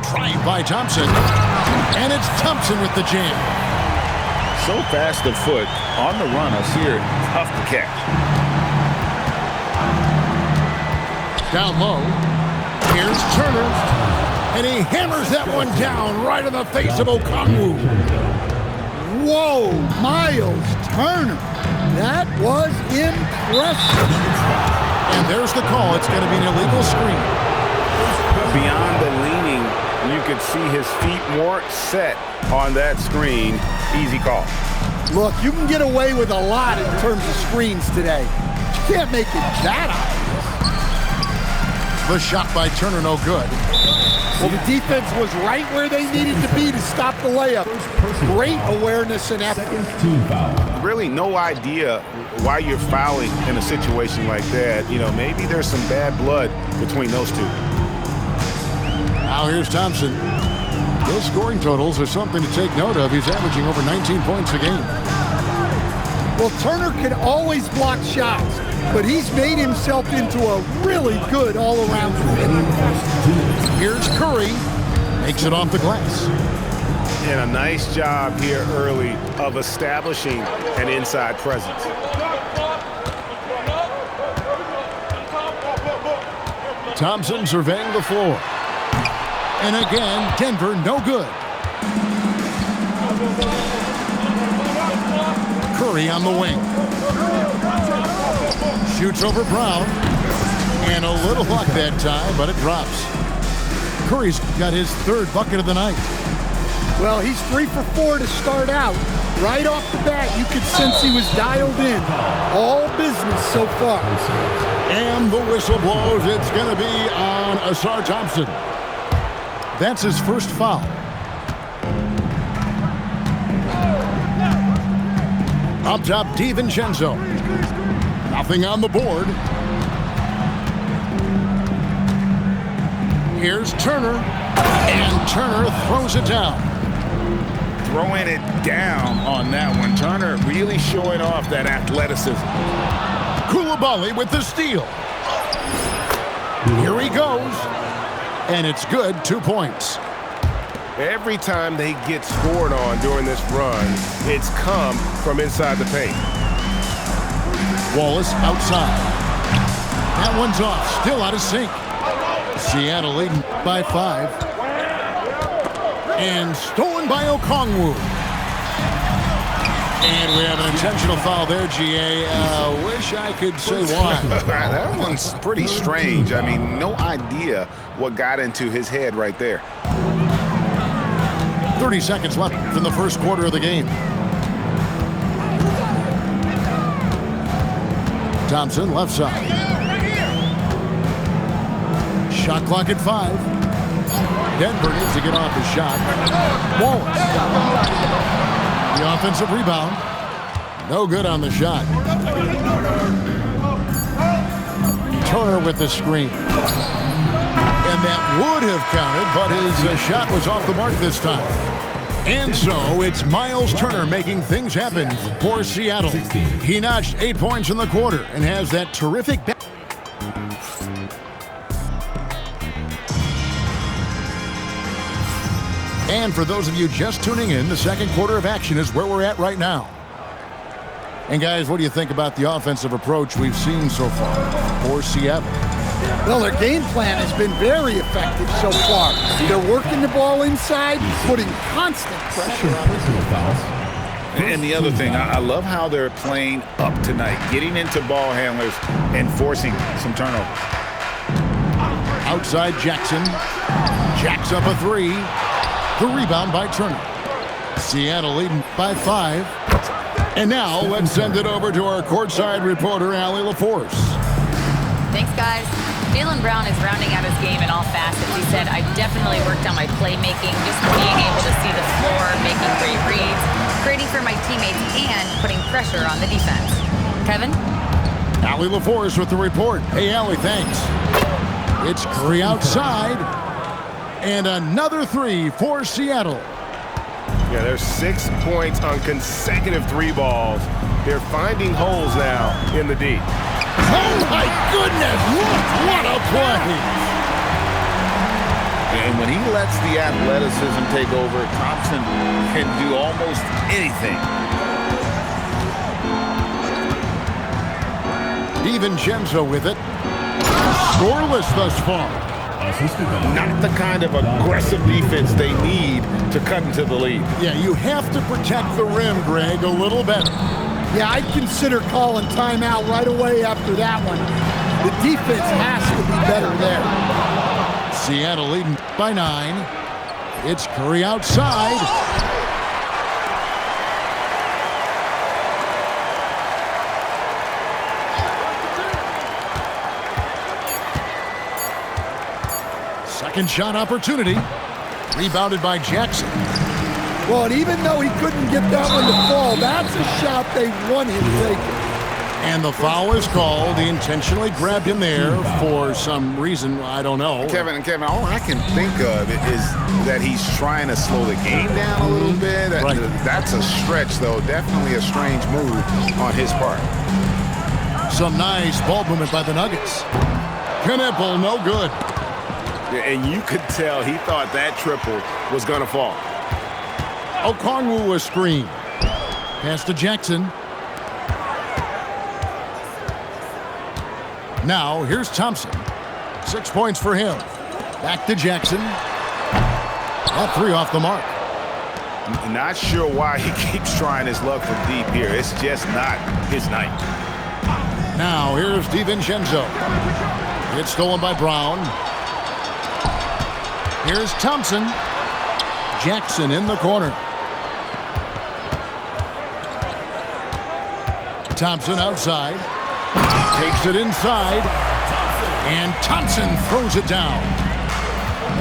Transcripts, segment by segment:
drive by Thompson. And it's Thompson with the jam. So fast of foot on the run. I see her tough to catch. Down low. Here's Turner. And he hammers that one down right in the face of Okongwu. Whoa, Miles Turner. That was impressive. And there's the call. It's going to be an illegal screen. Beyond the leaning, you could see his feet weren't set on that screen. Easy call. Look, you can get away with a lot in terms of screens today. You can't make it that obvious. The shot by Turner, no good. Well, the defense was right where they needed to be to stop the layup. Great awareness and effort. Really no idea why you're fouling in a situation like that. You know, maybe there's some bad blood between those two. Now here's Thompson. Those scoring totals are something to take note of. He's averaging over 19 points a game. Well, Turner can always block shots, but he's made himself into a really good all-around defender. Here's Curry. Makes it off the glass. And a nice job here early of establishing an inside presence. Thompson surveying the floor. And again, Denver no good. Curry on the wing. Shoots over Brown. And a little luck that time, but it drops. Curry's got his third bucket of the night. Well, he's 3 for 4 to start out. Right off the bat, you could sense he was dialed in. All business so far. And the whistle blows. It's going to be on Ausar Thompson. That's his first foul. Up top, DiVincenzo. Nothing on the board. Here's Turner. And Turner throws it down. Throwing it down on that one. Turner really showing off that athleticism. Coulibaly with the steal. Here he goes. And it's good, 2 points. Every time they get scored on during this run, it's come from inside the paint. Wallace outside. That one's off, still out of sync. Seattle leading by 5. And stolen by Okongwu. And we have an intentional foul there, GA. Wish I could say why. That one's pretty strange. I mean, no idea what got into his head right there. 30 seconds left in the first quarter of the game. Thompson, left side. Shot clock at 5. Denver needs to get off his shot. Wallace. The offensive rebound. No good on the shot. Turner with the screen. And that would have counted, but his shot was off the mark this time. And so it's Miles Turner making things happen for Seattle. He notched 8 points in the quarter and has that terrific back. And for those of you just tuning in, the second quarter of action is where we're at right now. And guys, what do you think about the offensive approach we've seen so far for Seattle? Well, their game plan has been very effective so far. They're working the ball inside, putting constant pressure on us. And the other thing, I love how they're playing up tonight, getting into ball handlers and forcing some turnovers. Outside Jackson. Jacks up a 3. The rebound by Turner. Seattle leading by 5. And now let's send it over to our courtside reporter, Allie LaForce. Thanks, guys. Jaylen Brown is rounding out his game in all facets. He said, I've definitely worked on my playmaking, just being able to see the floor, making great reads, creating for my teammates, and putting pressure on the defense. Kevin? Allie LaForce with the report. Hey, Allie, thanks. It's Curry outside. And another 3 for Seattle. Yeah, there's 6 points on consecutive 3 balls. They're finding holes now in the D. Oh, my goodness! What a play! And when he lets the athleticism take over, Thompson can do almost anything. DiVincenzo with it. Scoreless thus far. Not the kind of aggressive defense they need to cut into the lead. Yeah, you have to protect the rim, Greg, a little better. Yeah, I'd consider calling timeout right away after that one. The defense has to be better there. Seattle leading by 9. It's Curry outside. Second shot opportunity. Rebounded by Jackson. Well, and even though he couldn't get that one to fall, that's a shot they want him taking. And the foul is called. He intentionally grabbed him there for some reason. I don't know. Kevin, all I can think of is that he's trying to slow the game down a little bit. Right. That's a stretch, though. Definitely a strange move on his part. Some nice ball movement by the Nuggets. Knipple, no good. And you could tell he thought that triple was going to fall. Okongwu a screen. Pass to Jackson. Now, here's Thompson. 6 points for him. Back to Jackson. That 3 off the mark. Not sure why he keeps trying his luck from deep here. It's just not his night. Now, here's DiVincenzo. It's stolen by Brown. Here's Thompson. Jackson in the corner. Thompson outside. Takes it inside. And Thompson throws it down.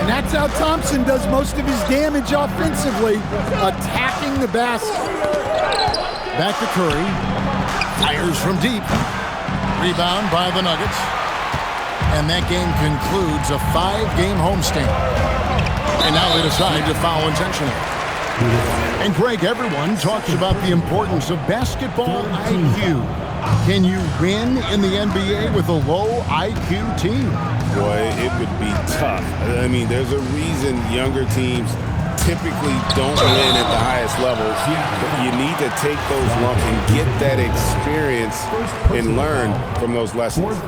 And that's how Thompson does most of his damage offensively, attacking the basket. Back to Curry. Fires from deep. Rebound by the Nuggets. And that game concludes a 5-game homestand. And now they decide to foul intentionally. And Greg, everyone talks about the importance of basketball IQ. Can you win in the NBA with a low IQ team? Boy, it would be tough. I mean, there's a reason younger teams typically don't win at the highest levels. But you need to take those lumps and get that experience and learn from those lessons.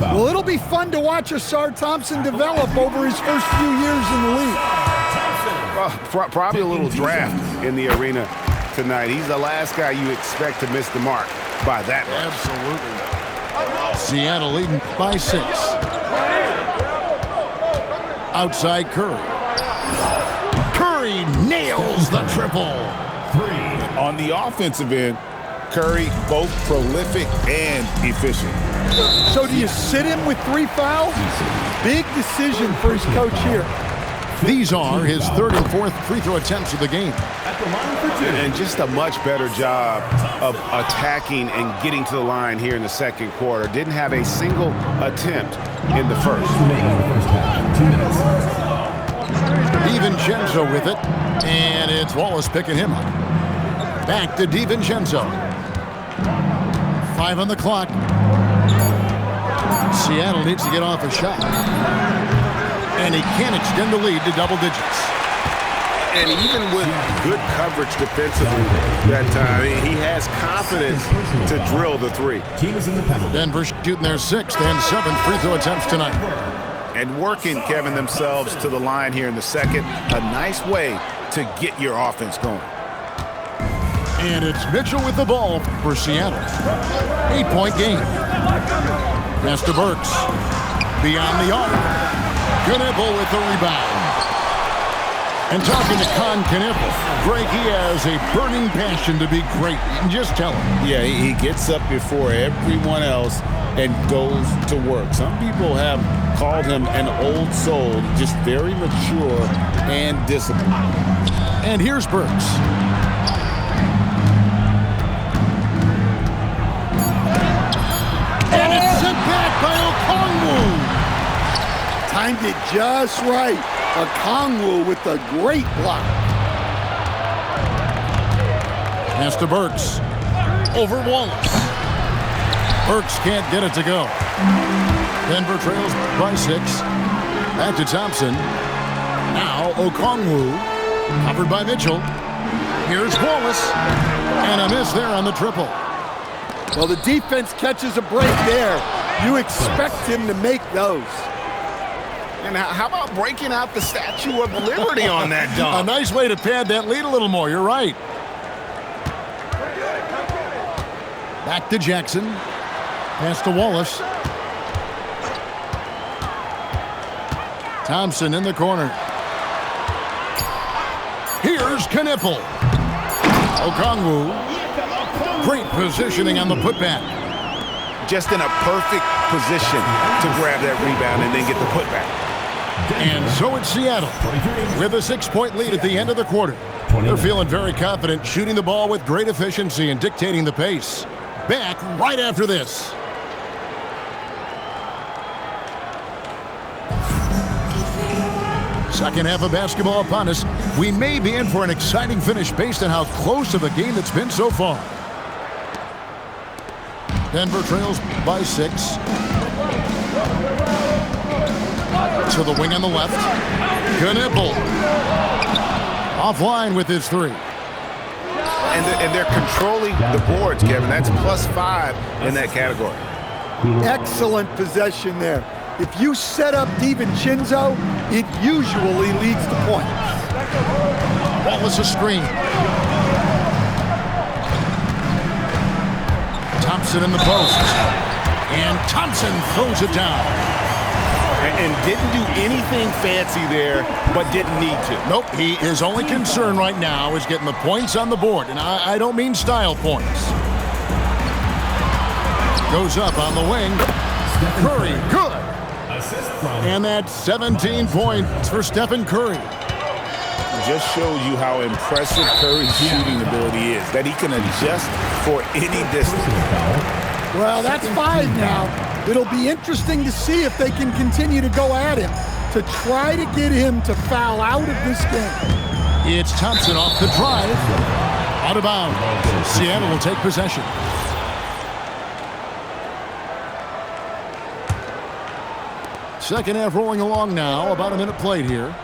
Well, it'll be fun to watch Ausar Thompson develop over his first few years in the league. Probably a little draft in the arena tonight. He's the last guy you expect to miss the mark by that much. Absolutely. Seattle leading by 6. Outside Curry. Curry nails the triple. 3. On the offensive end, Curry both prolific and efficient. So do you sit him with 3 fouls? Big decision for his coach here. These are his 3rd and 4th free throw attempts of the game. And just a much better job of attacking and getting to the line here in the second quarter. Didn't have a single attempt in the first. DiVincenzo with it, and it's Wallace picking him up. Back to DiVincenzo. 5 on the clock. Seattle needs to get off a shot. And he can extend the lead to double digits. And even with good coverage defensively that time, he has confidence to drill the 3. Denver shooting their 6th and 7th free throw attempts tonight. And working, Kevin, themselves to the line here in the second. A nice way to get your offense going. And it's Mitchell with the ball for Seattle. 8-point game. Pass to Burks. Beyond the arc. Knipple with the rebound. And talking to Con Knipple, Greg, he has a burning passion to be great. You can just tell him. Yeah, he gets up before everyone else and goes to work. Some people have called him an old soul, just very mature and disciplined. And here's Burks. And it's sent back by Okongwu. Timed it just right. Okongwu with a great block. Pass to Burks. Over Wallace. Burks can't get it to go. Denver trails by 6. Back to Thompson. Now Okongwu, covered by Mitchell. Here's Wallace, and a miss there on the triple. Well, the defense catches a break there. You expect him to make those. And how about breaking out the Statue of Liberty on that A dunk? nice way to pad that lead a little more. You're right. Back to Jackson. Pass to Wallace. Thompson in the corner. Here's Knipple. Okongwu. Great positioning on the putback. Just in a perfect position to grab that rebound and then get the putback. And so it's Seattle with a 6-point lead at the end of the quarter. They're feeling very confident, shooting the ball with great efficiency and dictating the pace. Back right after this. Second half of basketball upon us. We may be in for an exciting finish based on how close of a game it's been so far. Denver trails by 6. To the wing on the left. Knipple. Offline with his 3. And they're controlling the boards, Kevin. That's +5 in that category. Excellent possession there. If you set up DiVincenzo, it usually leads to points. Wallace a screen. Thompson in the post. And Thompson throws it down. And didn't do anything fancy there, but didn't need to. Nope, his only concern right now is getting the points on the board. And I don't mean style points. Goes up on the wing. Curry, good. And that's 17 points for Stephen Curry. Just shows you how impressive Curry's shooting ability is, that he can adjust for any distance. Well, that's 5 now. It'll be interesting to see if they can continue to go at him to try to get him to foul out of this game. It's Thompson off the drive. Out of bounds. Seattle will take possession. Second half rolling along now. About a minute played here.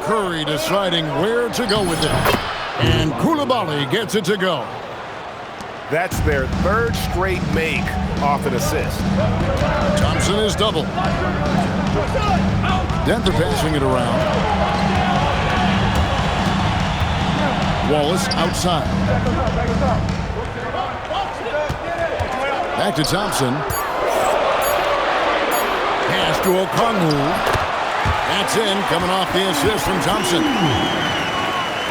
Curry deciding where to go with it. And Coulibaly gets it to go. That's their 3rd straight make off an assist. Thompson is double. Denver passing it around. Wallace outside. Back to Thompson. Pass to Okongwu. That's in, coming off the assist from Thompson.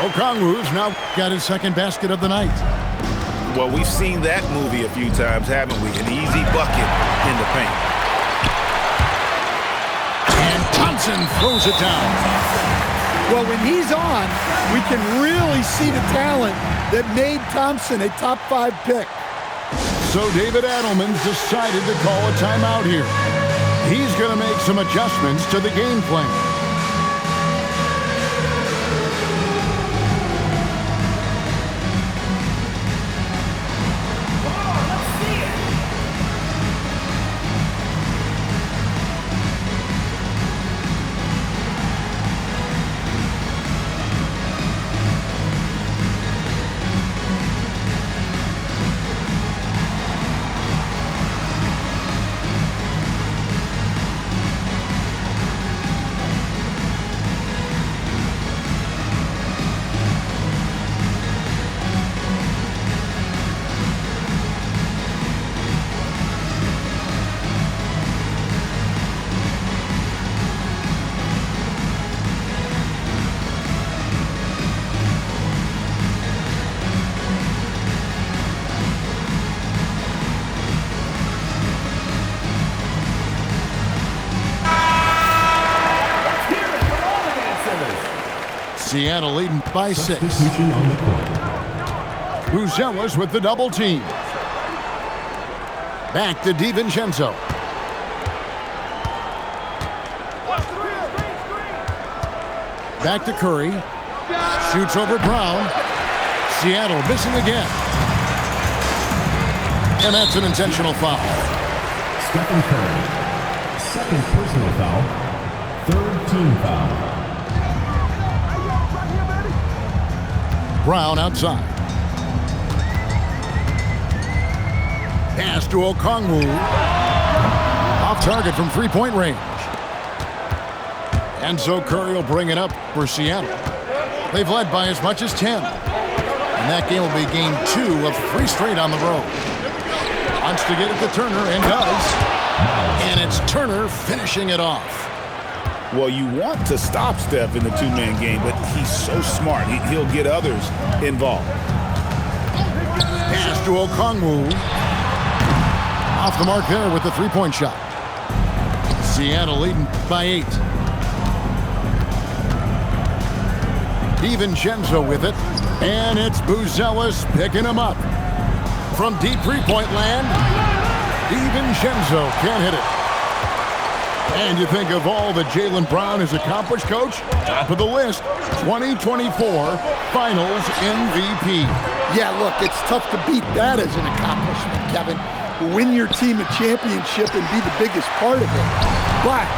Okongwu's now got his 2nd basket of the night. Well, we've seen that movie a few times, haven't we? An easy bucket in the paint. And Thompson throws it down. Well, when he's on, we can really see the talent that made Thompson a top 5 pick. So David Adelman's decided to call a timeout here. He's going to make some adjustments to the game plan. Seattle leading by 6. Buzelis with the double team. Back to DiVincenzo. Back to Curry. Shoots over Brown. Seattle missing again. And that's an intentional foul. Stephen Curry, Second personal foul. Third team foul. Brown outside. Pass to Okongwu. Off target from three-point range. And so Curry will bring it up for Seattle. They've led by as much as 10. And that game will be game 2 of 3 straight on the road. Wants to get it to Turner and does. And it's Turner finishing it off. Well, you want to stop Steph in the two-man game, but he's so smart. He'll get others involved. Pass to Okongwu. Off the mark there with the three-point shot. Seattle leading by 8. DiVincenzo with it. And it's Buzelis picking him up. From deep three-point land, DiVincenzo can't hit it. And you think of all that Jaylen Brown has accomplished, Coach? Top of the list, 2024 Finals MVP. Yeah, look, it's tough to beat that as an accomplishment, Kevin. Win your team a championship and be the biggest part of it. But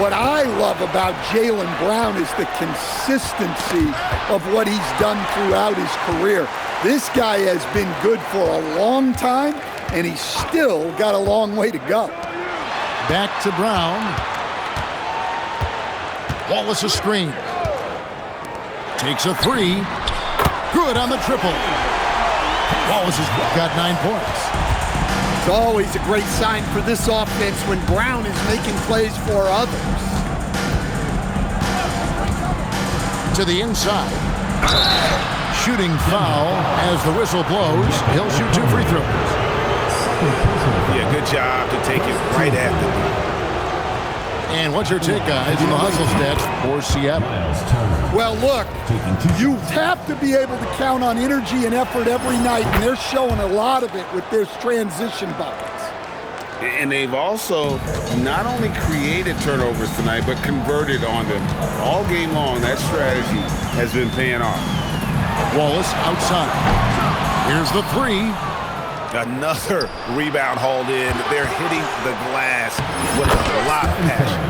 what I love about Jaylen Brown is the consistency of what he's done throughout his career. This guy has been good for a long time, and he's still got a long way to go. Back to Brown. Wallace a screen. Takes a 3. Good on the triple. Wallace has got 9 points. It's always a great sign for this offense when Brown is making plays for others. To the inside. Shooting foul as the whistle blows. He'll shoot 2 free throws. Yeah, good job to take it right after that. And what's your take, guys, on the hustle stats for Seattle? Well, look, you have to be able to count on energy and effort every night, and they're showing a lot of it with their transition buckets. And they've also not only created turnovers tonight, but converted on them. All game long, that strategy has been paying off. Wallace outside. Here's the 3. Another rebound hauled in. They're hitting the glass with a lot of passion.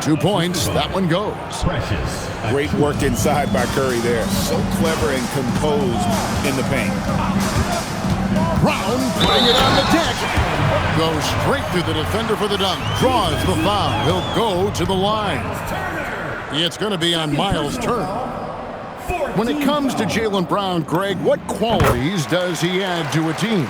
2 points. That one goes. Precious. Great work inside by Curry there. So clever and composed in the paint. Brown putting it on the deck. Goes straight through the defender for the dunk. Draws the foul. He'll go to the line. It's going to be on Miles Turner. When it comes to Jaylen Brown, Greg, what qualities does he add to a team?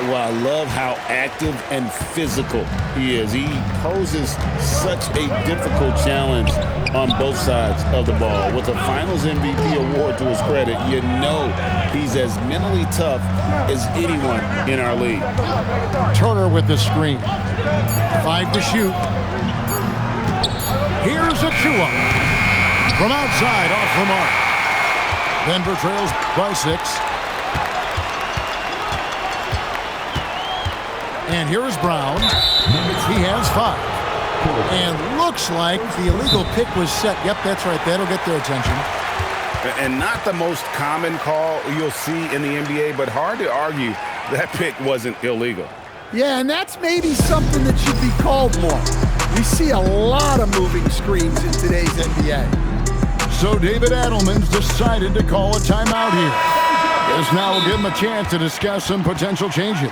Well, I love how active and physical he is. He poses such a difficult challenge on both sides of the ball. With a Finals MVP award to his credit, you know he's as mentally tough as anyone in our league. Turner with the screen. 5 to shoot. Here's Achiuwa. From outside, off the mark. Denver trails by 6. And here is Brown. He has 5. And looks like the illegal pick was set. Yep, that's right. That'll get their attention. And not the most common call you'll see in the NBA, but hard to argue that pick wasn't illegal. Yeah, and that's maybe something that should be called more. We see a lot of moving screens in today's NBA. So David Adelman's decided to call a timeout here. This now will give him a chance to discuss some potential changes.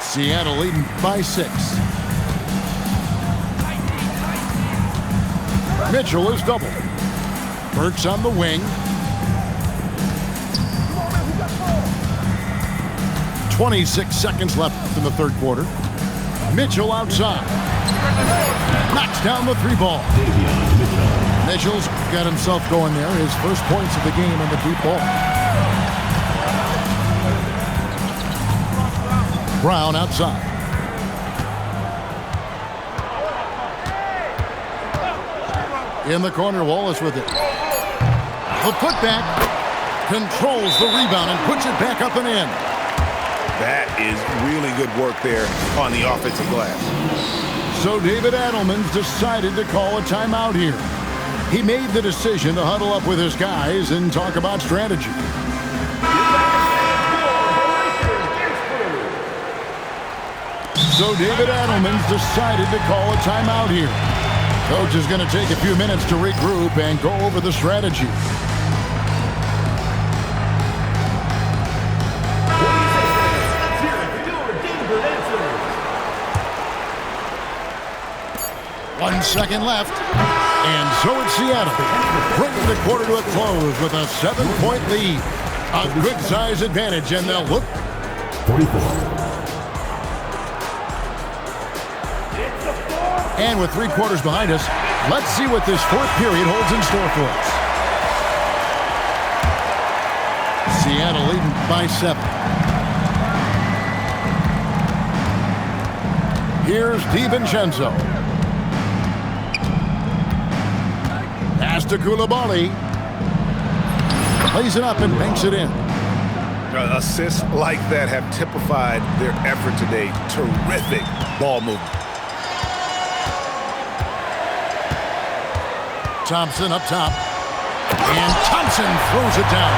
Seattle leading by 6. Mitchell is doubled. Burks on the wing. 26 seconds left in the third quarter. Mitchell outside. Knocks down the 3 ball. Mitchell's got himself going there. His first points of the game on the deep ball. Brown outside. In the corner, Wallace with it. The putback controls the rebound and puts it back up and in. That is really good work there on the offensive glass. So David Adelman's decided to call a timeout here. He made the decision to huddle up with his guys and talk about strategy. So David Adelman's decided to call a timeout here. Coach is going to take a few minutes to regroup and go over the strategy. One second left. And so it's Seattle, bringing the quarter to a close with a 7-point lead. A good size advantage, and they'll look. 44. And with 3 quarters behind us, let's see what this fourth period holds in store for us. Seattle leading by 7. Here's DiVincenzo. Pass to Koulibaly. Plays it up and banks it in. Assists like that have typified their effort today. Terrific ball movement. Thompson up top. And Thompson throws it down.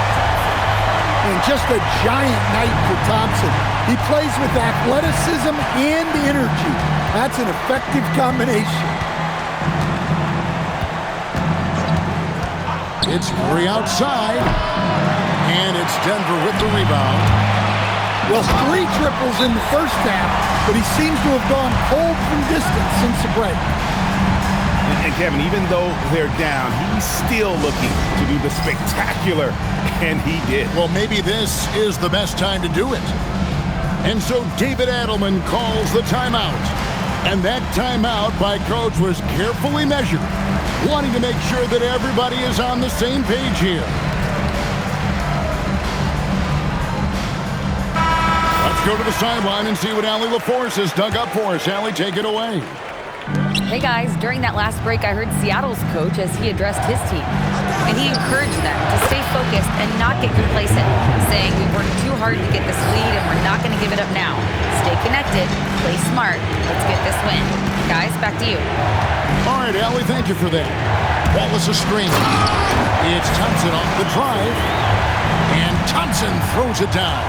And just a giant night for Thompson. He plays with athleticism and energy. That's an effective combination. It's Curry outside. And it's Denver with the rebound. Well, 3 triples in the first half, but he seems to have gone cold from distance since the break. And Kevin, even though they're down, he's still looking to do the spectacular, and he did. Well, maybe this is the best time to do it. And so David Adelman calls the timeout. And that timeout by Coach was carefully measured, wanting to make sure that everybody is on the same page here. Let's go to the sideline and see what Allie LaForce has dug up for us. Allie, take it away. Hey guys, during that last break, I heard Seattle's coach as he addressed his team. And he encouraged them to stay focused and not get complacent, saying we worked too hard to get this lead and we're not going to give it up now. Stay connected, play smart, let's get this win. Guys, back to you. All right, Allie, thank you for that. Wallace a screen. It's Thompson off the drive. And Thompson throws it down.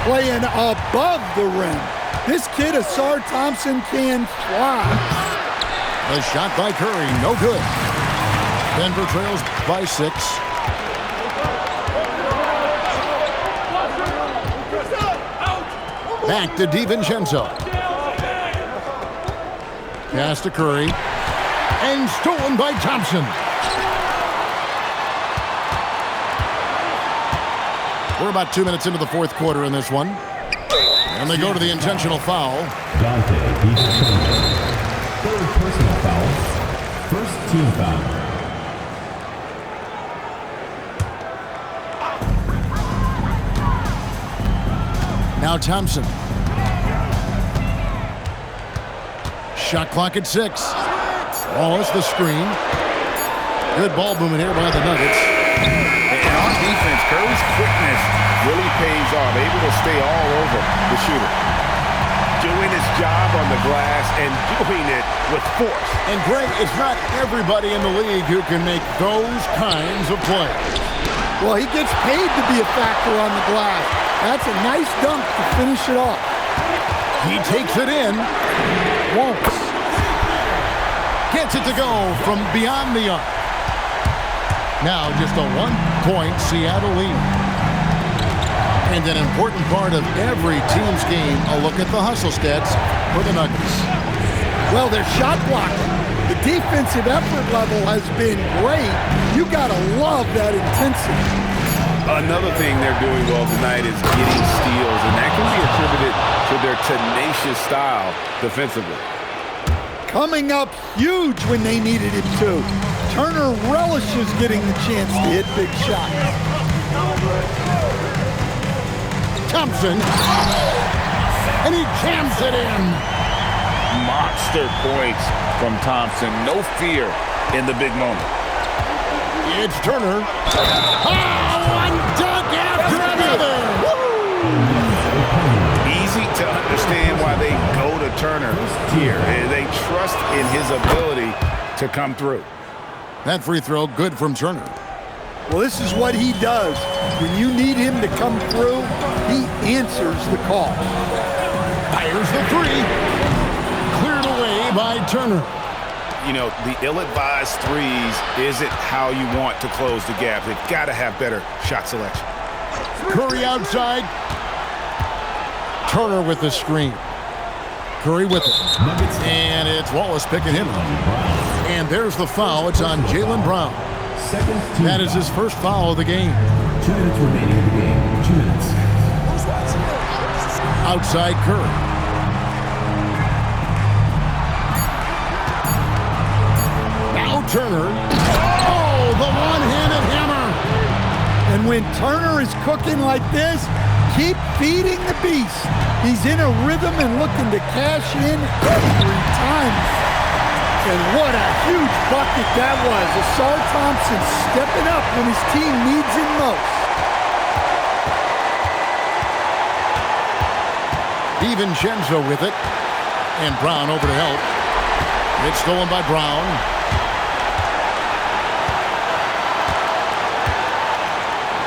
Playing above the rim. This kid, Ausar Thompson, can fly. The shot by Curry, no good. Denver trails by 6. Back to DiVincenzo. Pass to Curry. And stolen by Thompson. We're about 2 minutes into the fourth quarter in this one. And they go to the intentional foul. Dante DiVincenzo. 3rd personal foul. 1st team foul. Now Thompson. Shot clock at 6. Wallace the screen. Good ball movement here by the Nuggets. And on defense, Curry's quickness really pays off. Able to stay all over the shooter. Doing his job on the glass and doing it with force. And Greg, it's not everybody in the league who can make those kinds of plays. Well, he gets paid to be a factor on the glass. That's a nice dunk to finish it off. He takes it in. Once. Gets it to go from beyond the arc. Now just a 1-point Seattle lead. And an important part of every team's game, a look at the hustle stats for the Nuggets. Well, their shot blocking. The defensive effort level has been great. You gotta love that intensity. Another thing they're doing well tonight is getting steals, and that can be attributed to their tenacious style defensively. Coming up huge when they needed it to. Turner relishes getting the chance to hit big shots. Thompson. And he jams it in. Monster points from Thompson. No fear in the big moment. It's Turner. One dunk after another. Easy to understand why they go to Turner here. They trust in his ability to come through. That free throw good from Turner. Well, this is what he does. When you need him to come through, he answers the call. Fires the three. Cleared away by Turner. You know, the ill-advised threes isn't how you want to close the gap. They've got to have better shot selection. Curry outside. Turner with the screen. Curry with it. And it's Wallace picking him up. And there's the foul. It's on Jaylen Brown. That is his first foul of the game. 2 minutes remaining in the game. 2 minutes. Outside Curry. Now Turner. Oh, the one-handed hammer. And when Turner is cooking like this, keep feeding the beast. He's in a rhythm and looking to cash in every time. And what a huge bucket that was. Ausar Thompson stepping up when his team needs him most. DiVincenzo with it. And Brown over to help. It's stolen by Brown.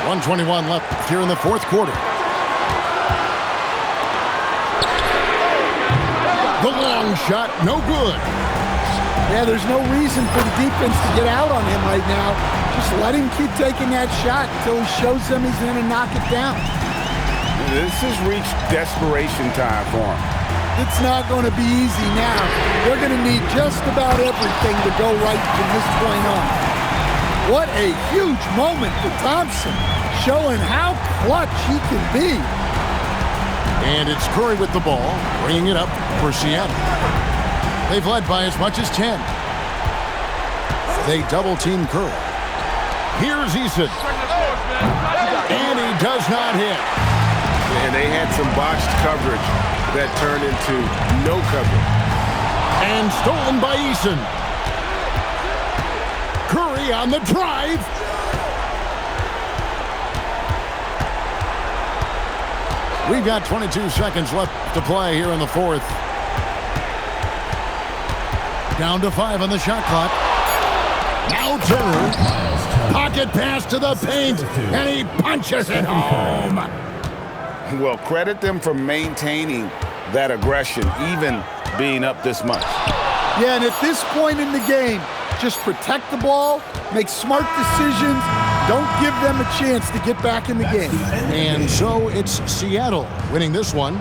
.121 left here in the fourth quarter. The long shot, no good. Yeah, there's no reason for the defense to get out on him right now. Just let him keep taking that shot until he shows them he's going to knock it down. This has reached desperation time for him. It's not going to be easy now. They're going to need just about everything to go right from this point on. What a huge moment for Thompson, showing how clutch he can be. And it's Curry with the ball, bringing it up for Seattle. They've led by as much as 10. They double-team Curry. Here's Eason. And he does not hit. And they had some botched coverage that turned into no coverage. And stolen by Eason. Curry on the drive. We've got 22 seconds left to play here in the fourth. Down to 5 on the shot clock. Now Turner. Pocket pass to the paint, and he punches it home. Well, credit them for maintaining that aggression, even being up this much. Yeah, and at this point in the game, just protect the ball, make smart decisions, don't give them a chance to get back in the game. And so it's Seattle winning this one